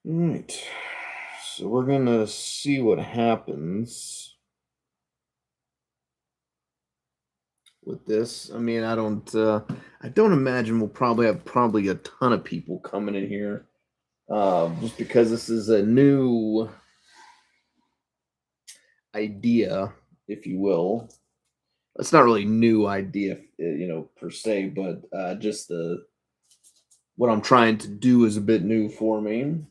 All right. So we're gonna see what happens with this. I mean, I don't imagine we'll probably have a ton of people coming in here, just because this is a new idea, if you will. It's not really new idea, per se, but just the what I'm trying to do is a bit new for me.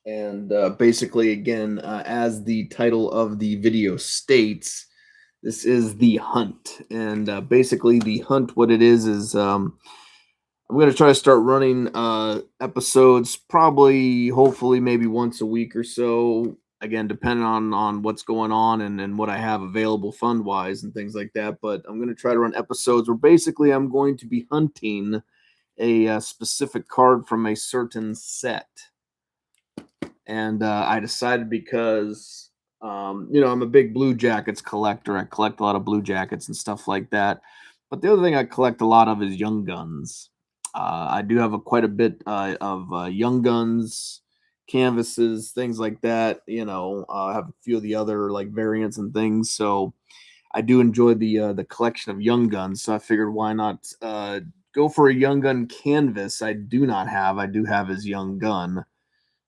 And basically, again, as the title of the video states, this is the hunt. And basically, the hunt, what it is I'm going to try to start running episodes, probably, hopefully, maybe once a week or so. Again, depending on what's going on and what I have available fund wise and things like that. But I'm going to try to run episodes where basically I'm going to be hunting a specific card from a certain set. And I decided because I'm a big Blue Jackets collector. I collect a lot of Blue Jackets and stuff like that. But the other thing I collect a lot of is Young Guns. I do have quite a bit of Young Guns canvases, things like that. I have a few of the other like variants and things. So I do enjoy the collection of Young Guns. So I figured why not go for a Young Gun canvas. I do not have. I do have his Young Gun.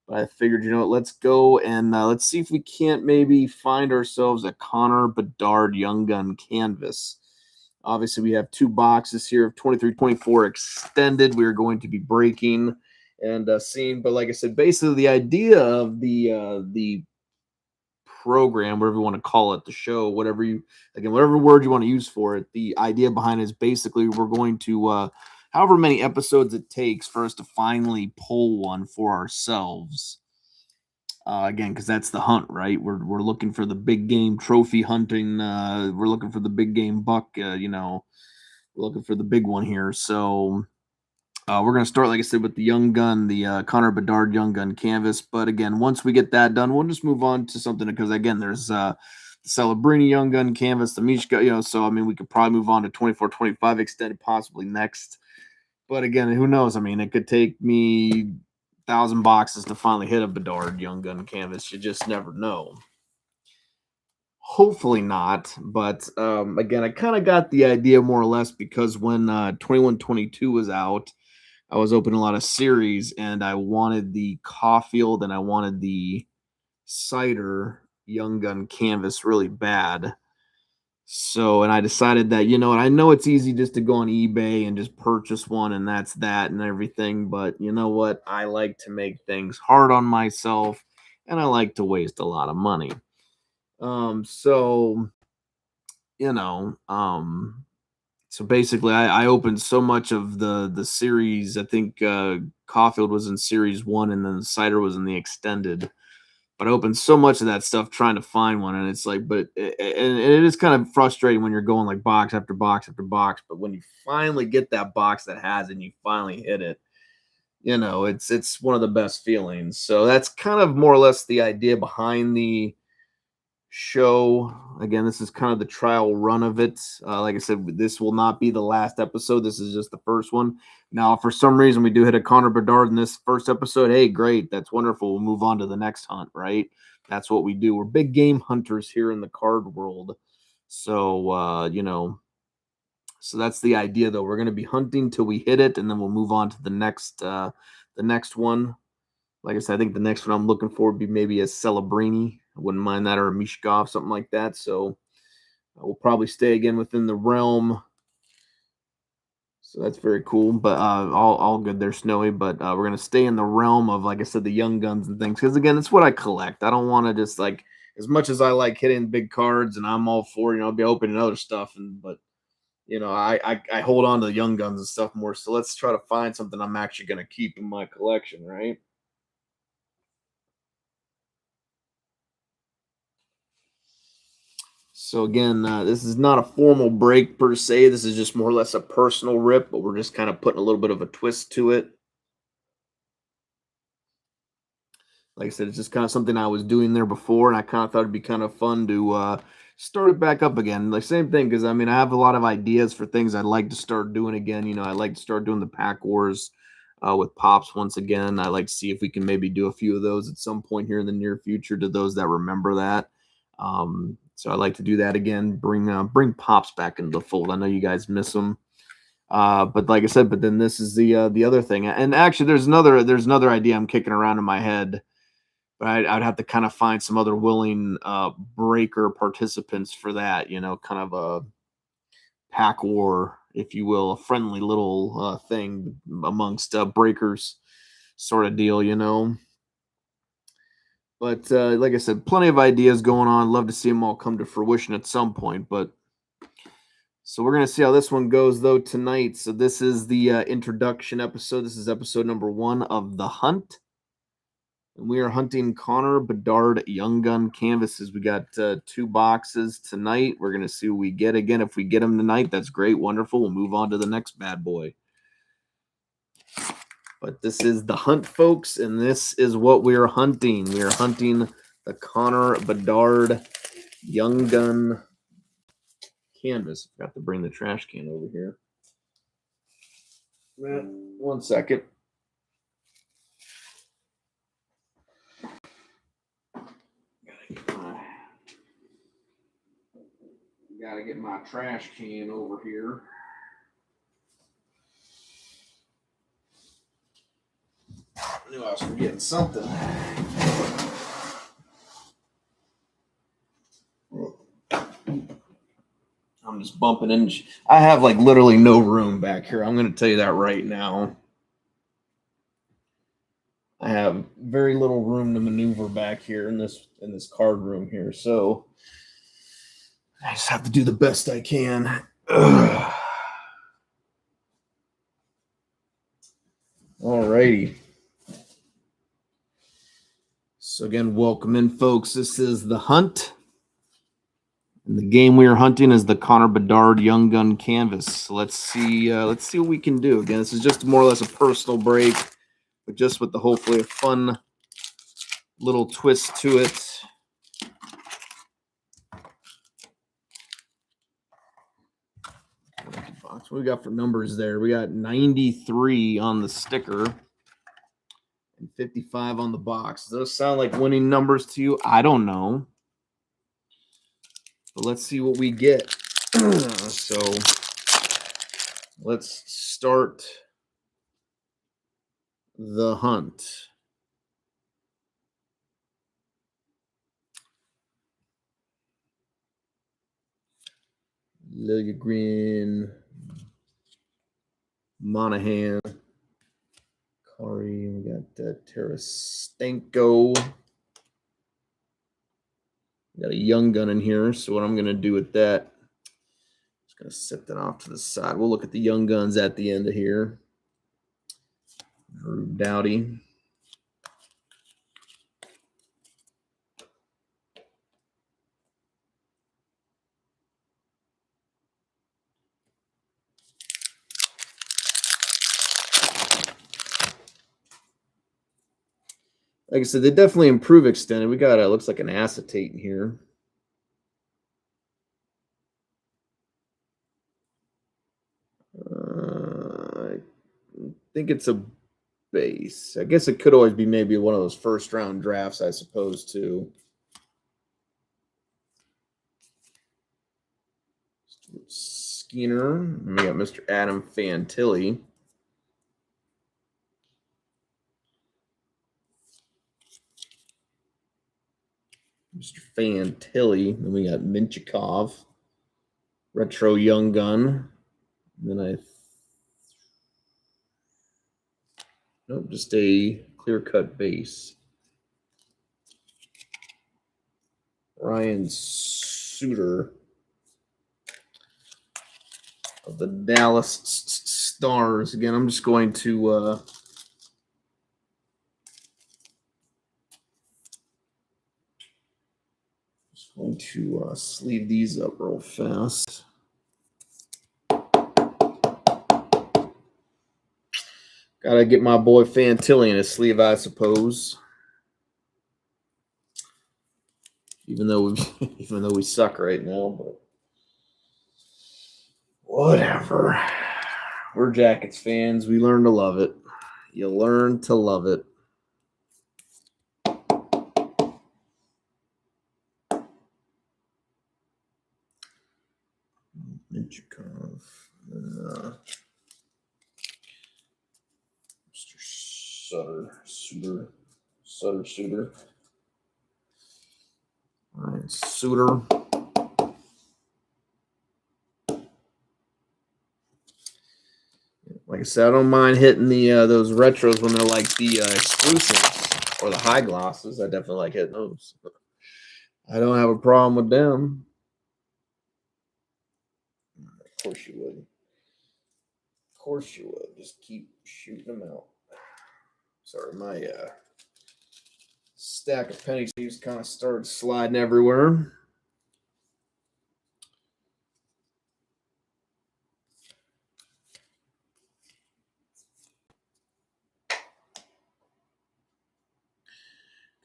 But I figured, let's go and let's see if we can't maybe find ourselves a Connor Bedard Young Gun canvas. Obviously, we have two boxes here of 23-24 extended. We are going to be breaking and seeing. But like I said, basically the idea of the program, whatever you want to call it, the show, whatever word you want to use for it, the idea behind it is basically we're going to however many episodes it takes for us to finally pull one for ourselves. Again, because that's the hunt, right? We're looking for the big game trophy hunting. We're looking for the big game buck. We're looking for the big one here. So we're going to start, like I said, with the Young Gun, the Connor Bedard Young Gun canvas. But again, once we get that done, we'll just move on to something because again, there's the Celebrini Young Gun canvas, the Mishka. So I mean, we could probably move on to 24-25 extended possibly next. But again, who knows? I mean, it could take me 1,000 boxes to finally hit a Bedard Young Gun canvas. You just never know. Hopefully not, but again, I kind of got the idea more or less because when 21-22 was out, I was opening a lot of series, and I wanted the Caulfield and I wanted the Cider Young Gun canvas really bad. So, and I decided that, and I know it's easy just to go on eBay and just purchase one and that's that and everything, but you know what? I like to make things hard on myself and I like to waste a lot of money. So, you know, um, so basically I opened so much of the series. I think Caulfield was in series one and then Cider was in the extended. But I opened so much of that stuff trying to find one, and it's like, but and it is kind of frustrating when you're going like box after box after box. But when you finally get that box that has it, and you finally hit it, it's one of the best feelings. So that's kind of more or less the idea behind the show. Again, this is kind of the trial run of it. Like I said, this will not be the last episode. This is just the first one. Now, if for some reason we do hit a Connor Bedard in this first episode, hey, great. That's wonderful. We'll move on to the next hunt, right? That's what we do. We're big game hunters here in the card world. So, so that's the idea, though. We're going to be hunting till we hit it, and then we'll move on to the next one. Like I said, I think the next one I'm looking for would be maybe a Celebrini. I wouldn't mind that, or a Mishkov, something like that. So we'll probably stay again within the realm. So that's very cool. But all good there, Snowy. But we're gonna stay in the realm of, like I said, the Young Guns and things, because again, it's what I collect. I don't want to just like, as much as I like hitting big cards and I'm all for, I'll be opening other stuff, but I hold on to the Young Guns and stuff more. So let's try to find something I'm actually gonna keep in my collection, right? So again, this is not a formal break per se. This is just more or less a personal rip, but we're just kind of putting a little bit of a twist to it. Like I said, it's just kind of something I was doing there before, and I kind of thought it'd be kind of fun to start it back up again. Like same thing, because I mean, I have a lot of ideas for things I'd like to start doing again. You know, I'd like to start doing the pack wars with pops once again. I like to see if we can maybe do a few of those at some point here in the near future. To those that remember that, so I'd like to do that again. Bring pops back into the fold. I know you guys miss them. But like I said, but then this is the other thing, and actually, there's another idea I'm kicking around in my head, but I'd have to kind of find some other willing breaker participants for that. You know, kind of a pack war, if you will, a friendly little thing amongst breakers, sort of deal. You know. But like I said, plenty of ideas going on. Love to see them all come to fruition at some point. But so we're going to see how this one goes, though, tonight. So this is the introduction episode. This is episode number 1 of The Hunt. And we are hunting Connor Bedard Young Gun canvases. We got 2 boxes tonight. We're going to see what we get. Again, if we get them tonight, that's great, wonderful. We'll move on to the next bad boy. But this is The Hunt, folks, and this is what we are hunting. We are hunting the Connor Bedard Young Gun canvas. Got to bring the trash can over here. One second. Gotta get my trash can over here. I knew I was forgetting something. I'm just bumping in. I have like literally no room back here. I'm going to tell you that right now. I have very little room to maneuver back here in this card room here. So I just have to do the best I can. Ugh. All righty. So again, welcome in, folks. This is The Hunt. And the game we are hunting is the Connor Bedard Young Gun Canvas. So let's see what we can do. Again, this is just more or less a personal break, but just with the hopefully a fun little twist to it. What do we got for numbers there? We got 93 on the sticker and 55 on the box. Does those sound like winning numbers to you? I don't know. But let's see what we get. So let's start the hunt. Liljegren, Monahan, Kari, we got Tarasenko. We got a Young Gun in here, so what I'm going to do with that, I'm just going to set that off to the side. We'll look at the Young Guns at the end of here. Drew Doughty. Like I said, they definitely improve extended. We got looks like an acetate in here. I think it's a base. I guess it could always be maybe one of those first round drafts, I suppose, too. Skinner. We got Mr. Adam Fantilli. Mr. Fantilli. Then we got Minchikov. Retro Young Gun. And then nope, just a clear-cut base. Ryan Suter of the Dallas Stars. Again, I'm just going to Going to sleeve these up real fast. Gotta get my boy Fantilli in a sleeve, I suppose. Even though we suck right now, but whatever. We're Jackets fans. We learn to love it. You learn to love it. Minchikov. Mr. Suter. All right, Suter. Like I said, I don't mind hitting the those retros when they're like the exclusives or the high glosses. I definitely like hitting those. I don't have a problem with them. Of course you would. Of course you would. Just keep shooting them out. Sorry, my stack of penny sleeves kind of started sliding everywhere.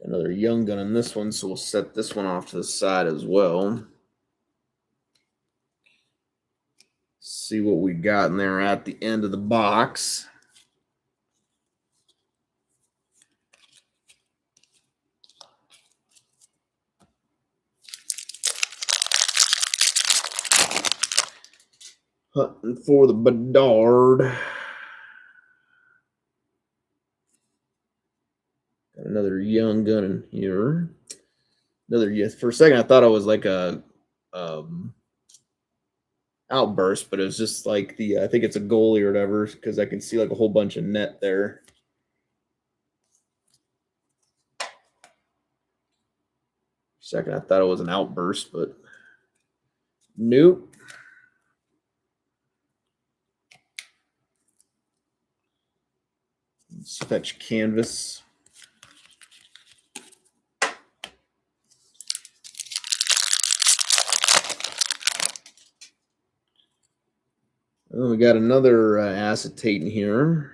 Another young gun in this one, so we'll set this one off to the side as well. See what we got in there at the end of the box. Hunting for the Bedard. Got another young gun in here. Another, yes. For a second, I thought it was like a outburst, but it was just like the, I think it's a goalie or whatever, because I can see like a whole bunch of net there. For a second, I thought it was an outburst, but nope. Let's fetch canvas. Oh, we got another acetate in here.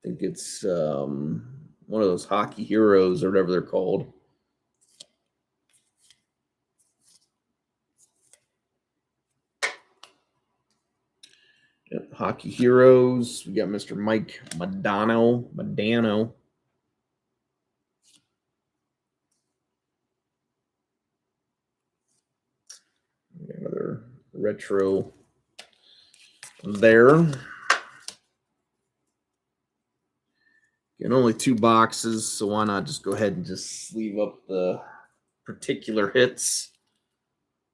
I think it's one of those hockey heroes or whatever they're called. Yep, hockey heroes. We got Mr. Mike Modano. Another retro there. And only 2 boxes, so why not just go ahead and just sleeve up the particular hits?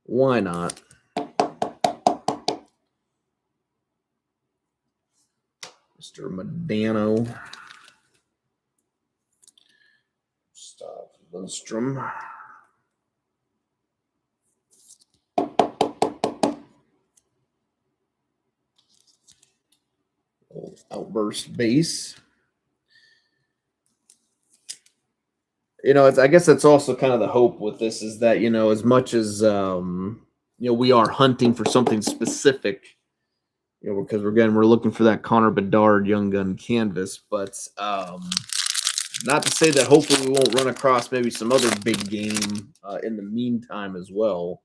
Why not? Mr. Modano. Stop Lundstrom. Outburst base. You know, I guess that's also kind of the hope with this is that, you know, as much as, you know, we are hunting for something specific, you know, because we're looking for that Connor Bedard young gun canvas, but not to say that hopefully we won't run across maybe some other big game in the meantime as well.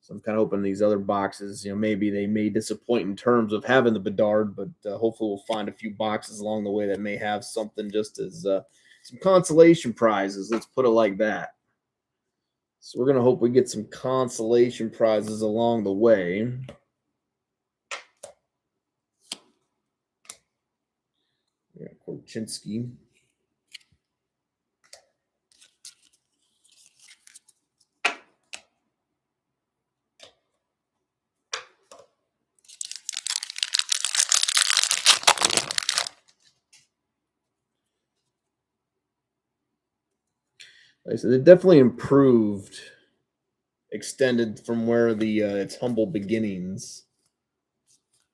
So I'm kind of hoping these other boxes, you know, maybe they may disappoint in terms of having the Bedard, but hopefully we'll find a few boxes along the way that may have something just as some consolation prizes. Let's put it like that. So we're going to hope we get some consolation prizes along the way. Yeah, Korchinski. Like I said, it definitely improved, extended from where the its humble beginnings.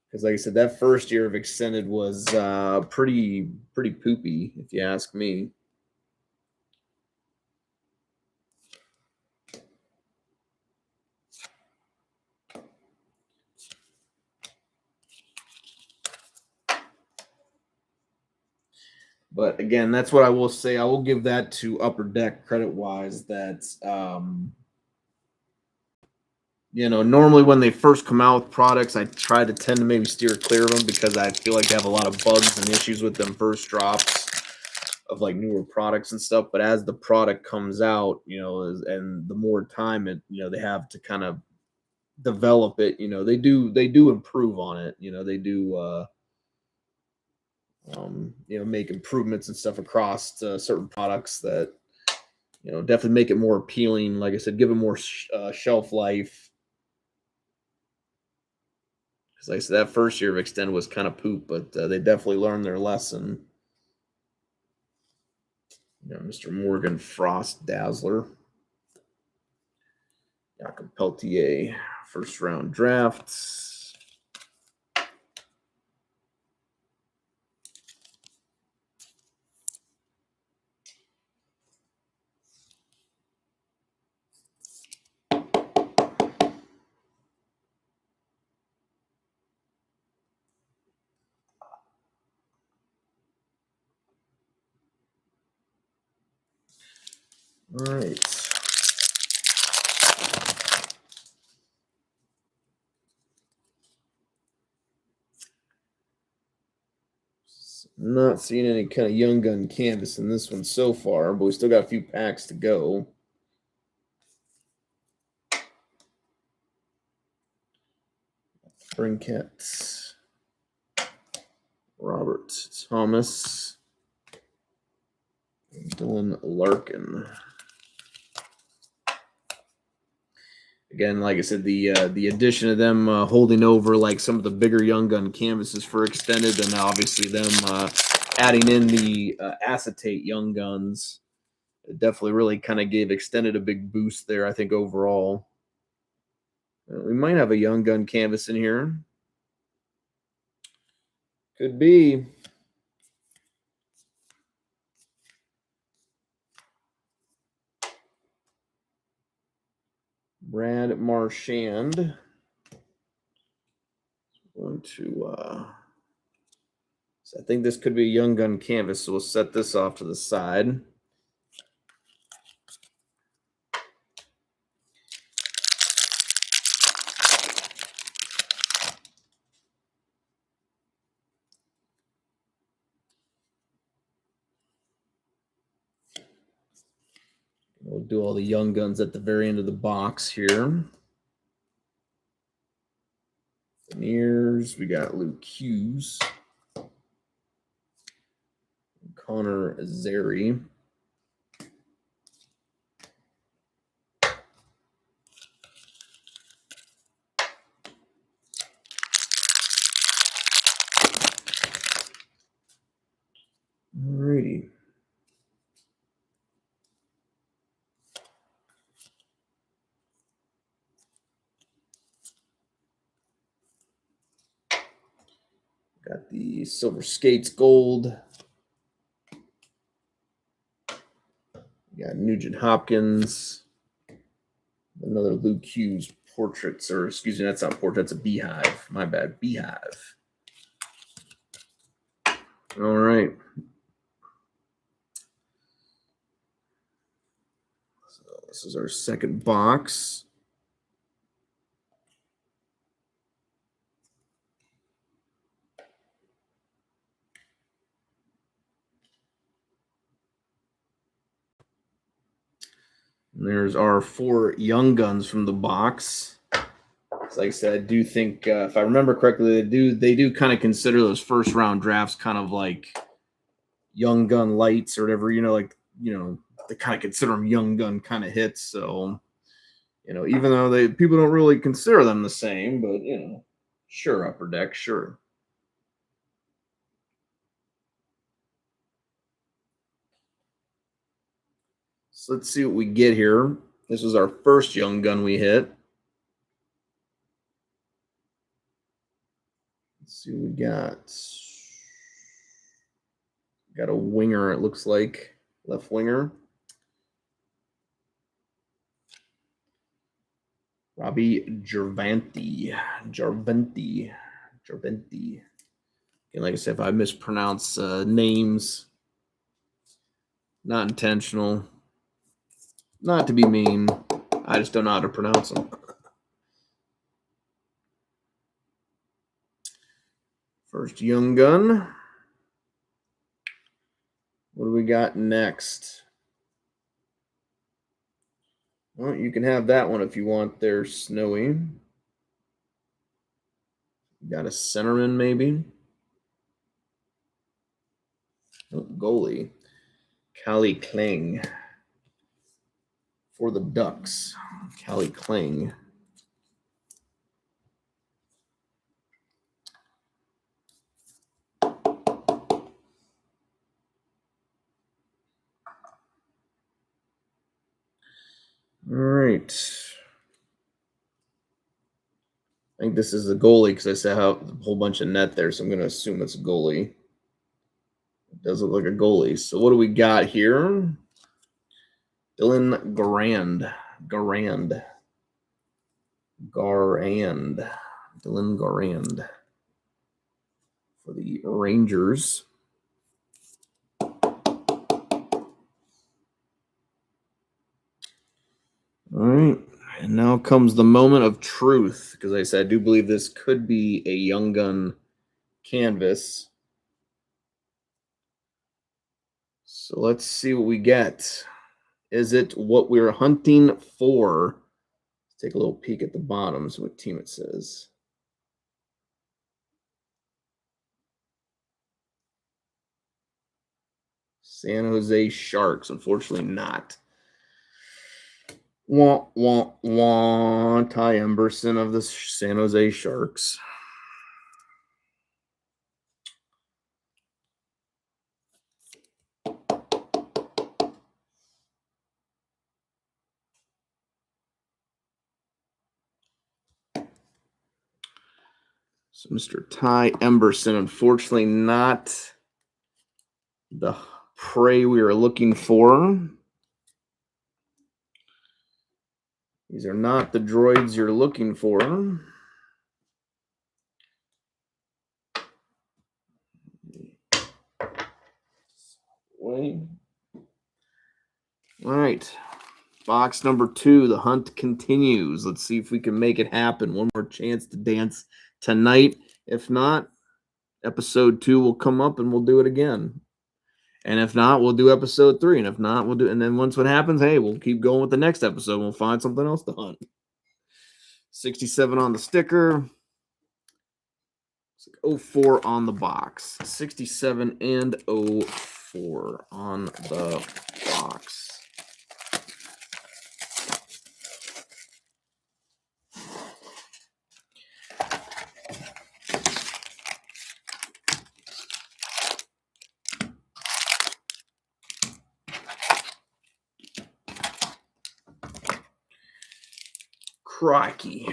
Because, like I said, that first year of extended was pretty poopy, if you ask me. But again, that's what I will say. I will give that to Upper Deck credit wise. That normally when they first come out with products, I try to tend to maybe steer clear of them because I feel like they have a lot of bugs and issues with them first drops of like newer products and stuff. But as the product comes out, and the more time they have to kind of develop it, they do improve on it. They do make improvements and stuff across certain products that definitely make it more appealing. Like I said, give it more shelf life. Because like I said, that first year of Extend was kind of poop, but they definitely learned their lesson. Mr. Morgan Frost Dazzler, Jakob Peltier, first round drafts. All right. Not seeing any kind of young gun canvas in this one so far, but we still got a few packs to go. Brinkett, Robert Thomas, Dylan Larkin. Again, like I said, the addition of them holding over like some of the bigger young gun canvases for Extended, and obviously them adding in the acetate young guns, it definitely really kind of gave Extended a big boost there. I think overall, we might have a young gun canvas in here. Could be. Brad Marchand. Going to, so I think this could be a young gun canvas, so we'll set this off to the side. We'll do all the young guns at the very end of the box here. Veneers, we got Luke Hughes, Connor Zeri. Alrighty. Got the Silver Skates Gold. We got Nugent Hopkins. Another Luke Hughes portraits, or excuse me, that's not portrait, that's a beehive. My bad, beehive. All right. So this is our second box. And there's our 4 young guns from the box. So like I said, I do think, if I remember correctly, they do kind of consider those first round drafts kind of like young gun lights or whatever. They kind of consider them young gun kind of hits. So, even though people don't really consider them the same, but sure, Upper Deck, sure. So let's see what we get here. This was our first young gun we hit. Let's see what we got. Got a winger, it looks like. Left winger. Robbie Gervanti. And like I said, if I mispronounce names, Not intentional. Not to be mean. I just don't know how to pronounce them. First Young Gun. What do we got next? Well, you can have that one if you want there, Snowy. Got a centerman, maybe. Oh, goalie. Callie Kling. For the Ducks. Callie Kling. All right. I think this is the goalie because I said a whole bunch of net there, so I'm going to assume it's a goalie. It does look like a goalie. So what do we got here? Dylan Garand. Dylan Garand for the Rangers. All right. And now comes the moment of truth, because I said I do believe this could be a Young Gun canvas. So let's see what we get. Is it what we're hunting for? Let's take a little peek at the bottom, see what team it says. San Jose Sharks. Unfortunately not. Wah, wah, wah. Ty Emberson of the San Jose Sharks. So Mr. Ty Emberson, unfortunately not the prey we were looking for. These are not the droids you're looking for. Wait. All right. Box number 2. The hunt continues. Let's see if we can make it happen. One more chance to dance tonight. If not, episode 2 will come up and we'll do it again. And if not, we'll do episode 3. And if not, we'll do. And then once what happens, hey, we'll keep going with the next episode. We'll find something else to hunt. 67 on the sticker. 04 on the box. 67 and 04 on the box. Crikey.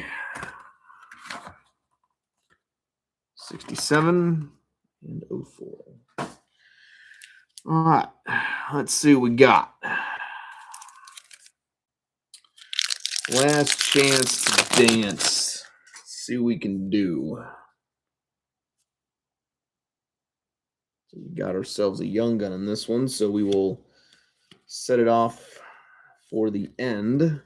67 and 04. All right. Let's see what we got. Last chance to dance. Let's see what we can do. So we got ourselves a Young Gun in this one, so we will set it off for the end.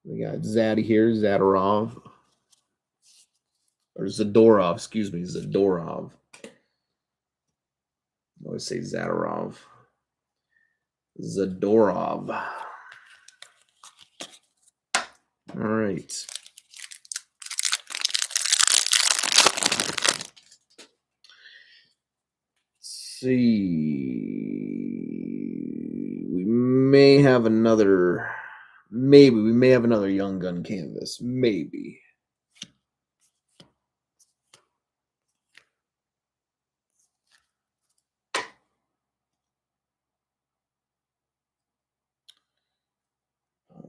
We got Zaddy here, Zadorov. Or Zadorov, excuse me, Zadorov. I always say Zadorov. Zadorov. All right. Let's see. We may have another. Maybe we may have another Young Gun canvas. Maybe.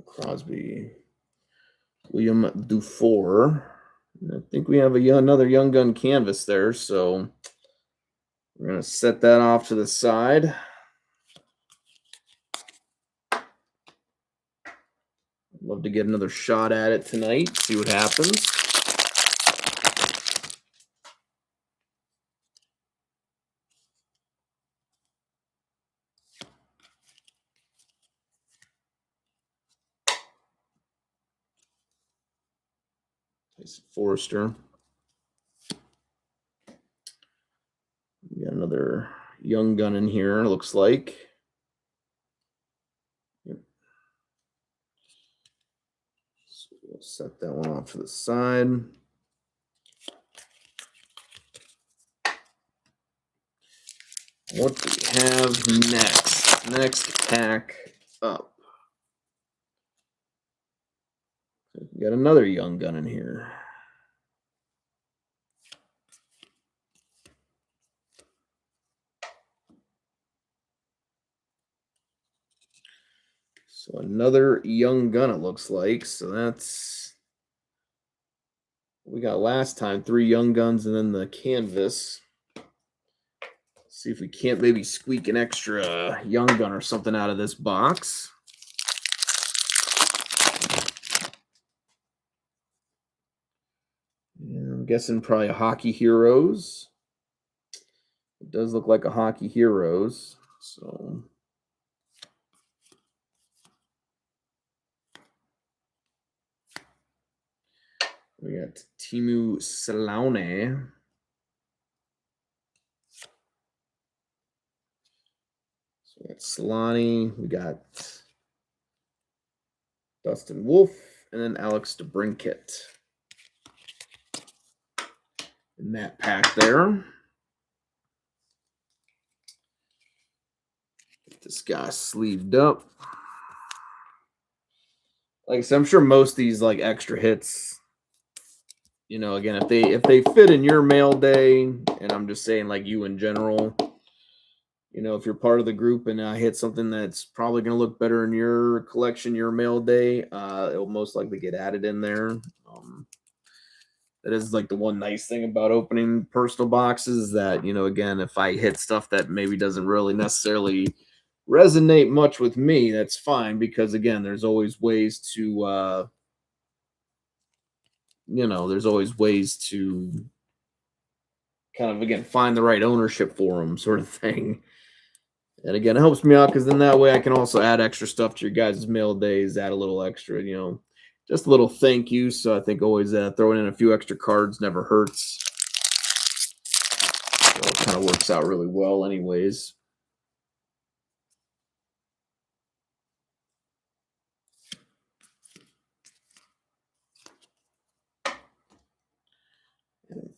Crosby. William Dufour. I think we have another Young Gun canvas there, so we're going to set that off to the side. Love to get another shot at it tonight, see what happens. Nice Forrester. We got another young gun in here, it looks like. Yep. So we'll set that one off to the side. What do we have next? Next pack up. We got another young gun in here. So another young gun, it looks like. So that's what we got last time. 3 young guns and then the canvas. See if we can't maybe squeak an extra young gun or something out of this box. And I'm guessing probably a Hockey Heroes. It does look like a Hockey Heroes. So we got Timu Salaune. So we got Solani. We got Dustin Wolf. And then Alex DeBrincat. In that pack there. Get this guy sleeved up. Like I said, I'm sure most of these like extra hits, you know, again, if they fit in your mail day, and I'm just saying like you in general, you know, if you're part of the group and I hit something that's probably going to look better in your collection, your mail day, it'll most likely get added in there. That is like the one nice thing about opening personal boxes, that, you know, again, if I hit stuff that maybe doesn't really necessarily resonate much with me, that's fine, because again, there's always ways to you know, there's always ways to kind of, again, find the right ownership for them, sort of thing. And again, it helps me out because then that way I can also add extra stuff to your guys' mail days, add a little extra, you know, just a little thank you. So I think always throwing in a few extra cards never hurts. So it kind of works out really well anyways.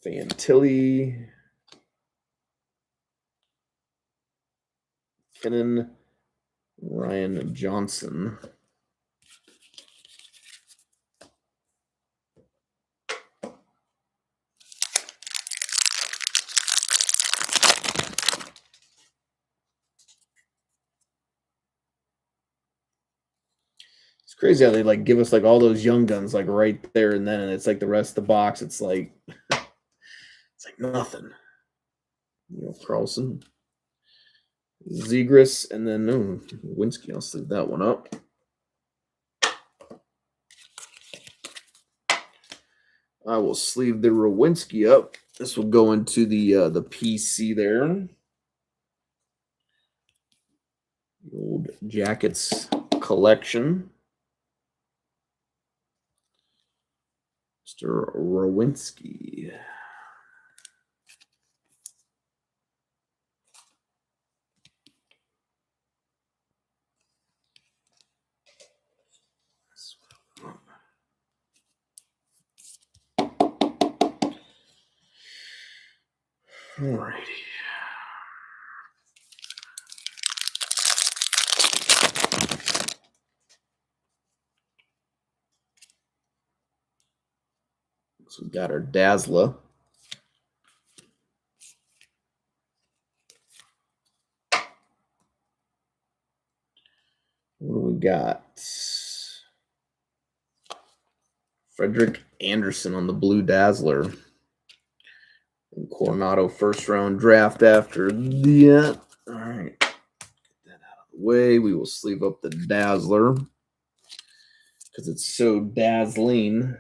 And Fantilli. Kenan Ryan Johnson. It's crazy how they like give us like all those young guns like right there and then, and it's like the rest of the box, it's like it's like nothing. You know, Carlson, Zegras, and then Winsky. I'll sleeve that one up. I will sleeve the Rowinski up. This will go into the PC there. The old Jackets collection. Mr. Rowinski. Alrighty. So we got our Dazzler. What do we got? Frederick Anderson on the Blue Dazzler. And Coronado first round draft after that. All right. Get that out of the way. We will sleeve up the Dazzler. because it's so dazzling.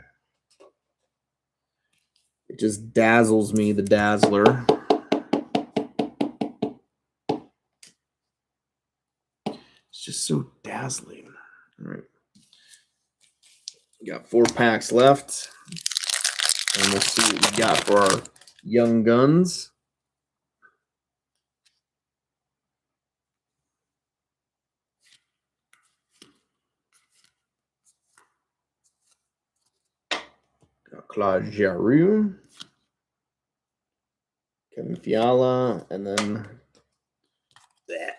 It just dazzles me, the Dazzler. It's just so dazzling. All right. We got 4 packs left. And we'll see what we got for our young guns. Got Claude Giroux, Kevin Fiala, and then that.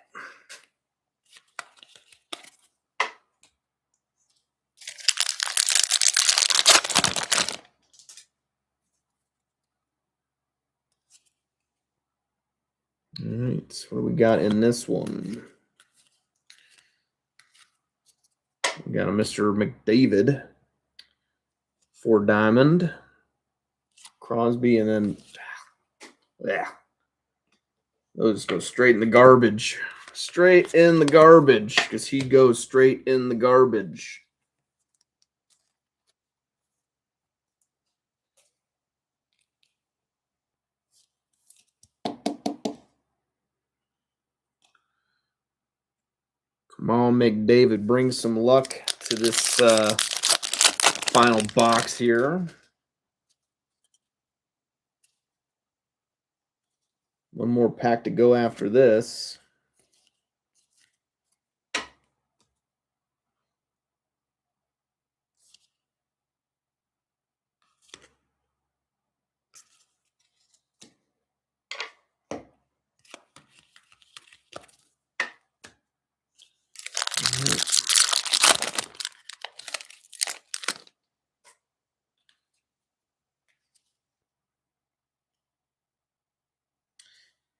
All right, what do we got in this one? We got a Mr. McDavid, 4 diamond, Crosby, and then those go straight in the garbage. Straight in the garbage, because he goes straight in the garbage. Come on, McDavid, bring some luck to this final box here. One more pack to go after this.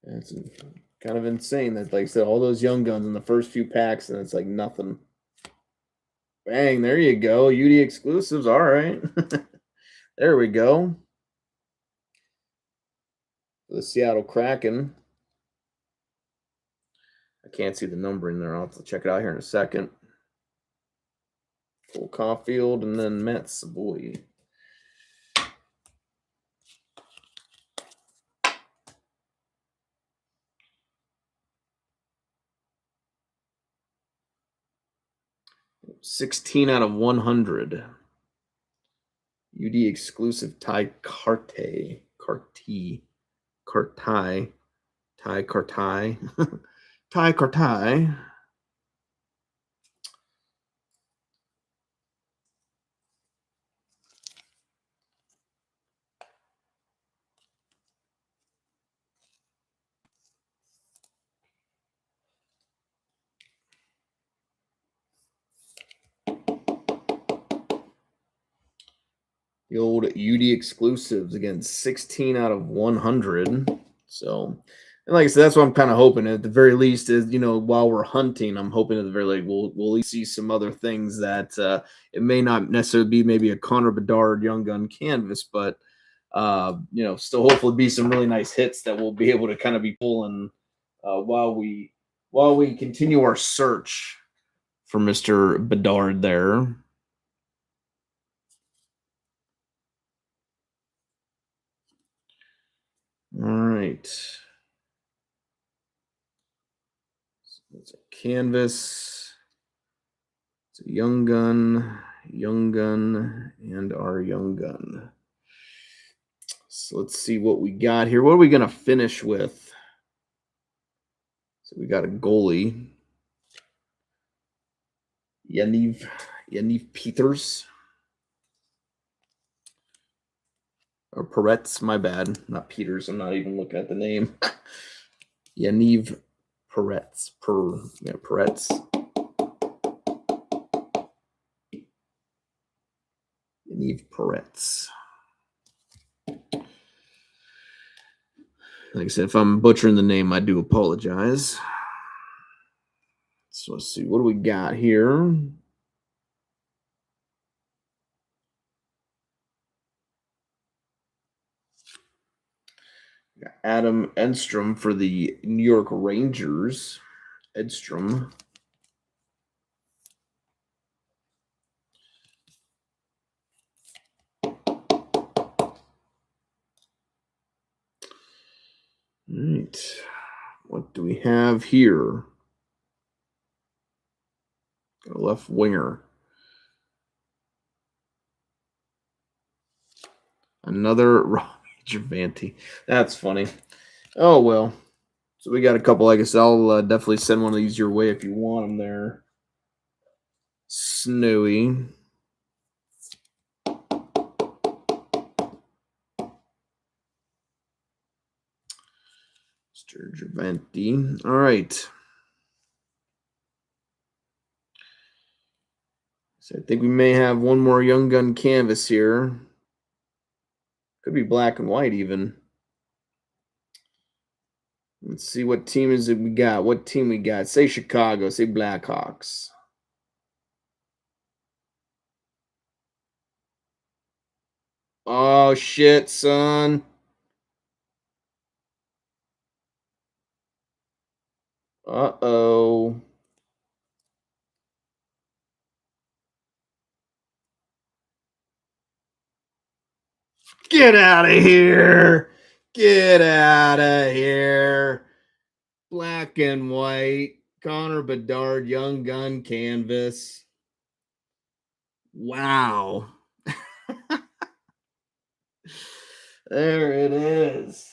It's kind of insane that, like I said, all those young guns in the first few packs, and it's like nothing. Bang, there you go. UD exclusives. All right. There we go. The Seattle Kraken. I can't see the numbering there. I'll have to check it out here in a second. Cole Caulfield, and then Matt Savoy. $16 out of 100. UD exclusive Ty Carte. Ty Cartai. Ty Cartai. The old UD exclusives, again, 16 out of 100. So, and like I said, that's what I'm kind of hoping at the very least is, while we're hunting, I'm hoping at the very least we'll at least see some other things that it may not necessarily be maybe a Connor Bedard Young Gun canvas, but still hopefully be some really nice hits that we'll be able to kind of be pulling while we continue our search for Mr. Bedard there. All right. So it's a canvas. It's a young gun, and our young gun. So let's see what we got here. What are we going to finish with? So we got a goalie. Yaniv Peters. Or Peretz, my bad. Not Peters. I'm not even looking at the name. Yaniv Peretz. Peretz. Yaniv Peretz. Like I said, if I'm butchering the name, I do apologize. So let's see. What do we got here? Adam Edstrom for the New York Rangers. Edstrom. right. What do we have here? Got a left winger. Another Roger Vanty. That's funny. Oh, well. So we got a couple. Like I said, I'll definitely send one of these your way if you want them there. Snowy. Mr. Gervanti. All right. So I think we may have one more Young Gun canvas here. Could be black and white even. Let's see what team is it we got. What team we got? Say Chicago. Say Blackhawks. Oh shit, son. Uh-oh. Get out of here. Get out of here. Black and white. Connor Bedard, Young Gun canvas. Wow. There it is.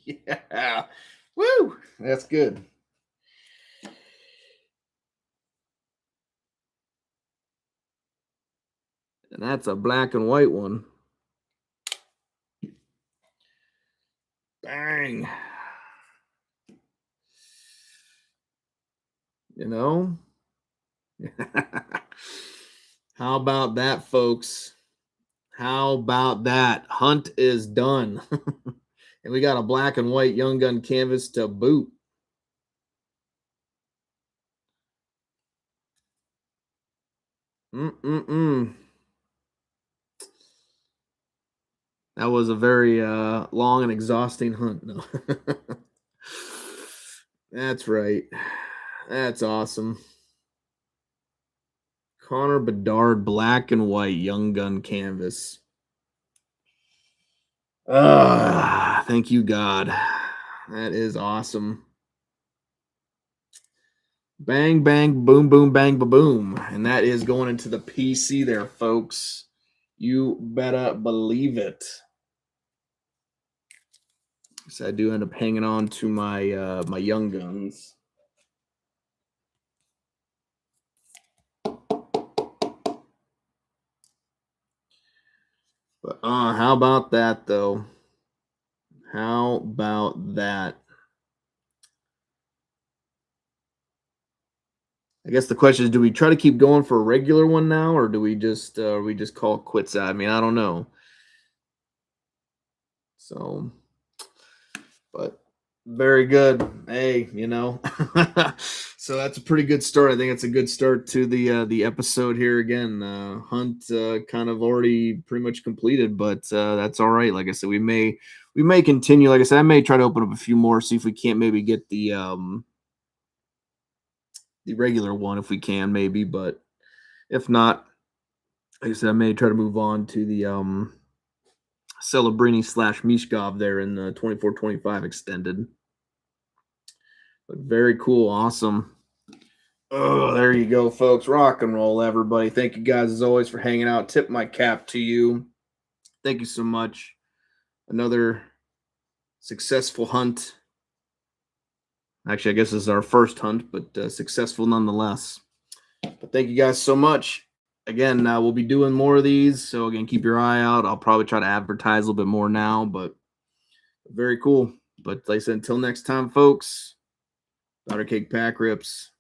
Yeah. Woo. That's good. And that's a black and white one. Bang. You know? How about that, folks? How about that? Hunt is done. And we got a black and white Young Gun canvas to boot. Mm-mm-mm. That was a very long and exhausting hunt. No. That's right. That's awesome. Connor Bedard, black and white Young Gun canvas. Thank you, God. That is awesome. Bang, bang, boom, boom, bang, ba boom. And that is going into the PC there, folks. You better believe it. So I do end up hanging on to my my Young Guns. But how about that though? How about that? I guess the question is, do we try to keep going for a regular one now, or do we just call it quits? I mean, I don't know. So, but very good. Hey, you know, so that's a pretty good start. I think it's a good start to the episode here. Again, hunt kind of already pretty much completed, but that's all right. Like I said, we may continue. Like I said, I may try to open up a few more, see if we can't maybe get the regular one if we can, maybe. But if not, like I said, I may try to move on to the Celebrini / Mishkov there in the 24-25 extended. But very cool, awesome. Oh, there you go, folks. Rock and roll, everybody. Thank you guys as always for hanging out. Tip my cap to you. Thank you so much. Another successful hunt. Actually, I guess this is our first hunt, but successful nonetheless. But thank you guys so much. Again, we'll be doing more of these. So again, keep your eye out. I'll probably try to advertise a little bit more now, but very cool. But like I said, until next time, folks, Powder Cake Pack Rips.